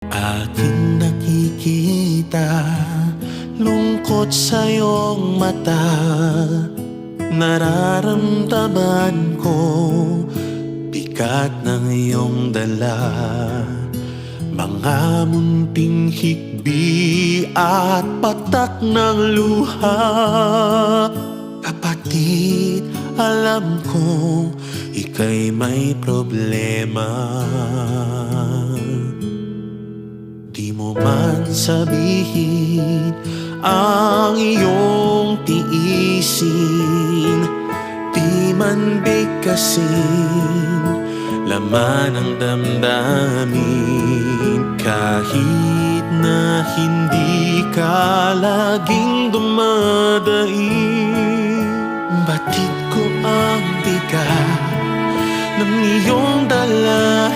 Aking nakikita, lungkot sa iyong mata. Nararamdaman ko, bigat ng iyong dala. Mga munting hikbi at patak ng luha. Kapatid, alam kong ika'y may problema. Di mo man sabihin ang iyong tiisin, di man bigkasin laman ng damdamin. Kahit na hindi ka laging dumadaing, batid ko ang bigat ng iyong dala.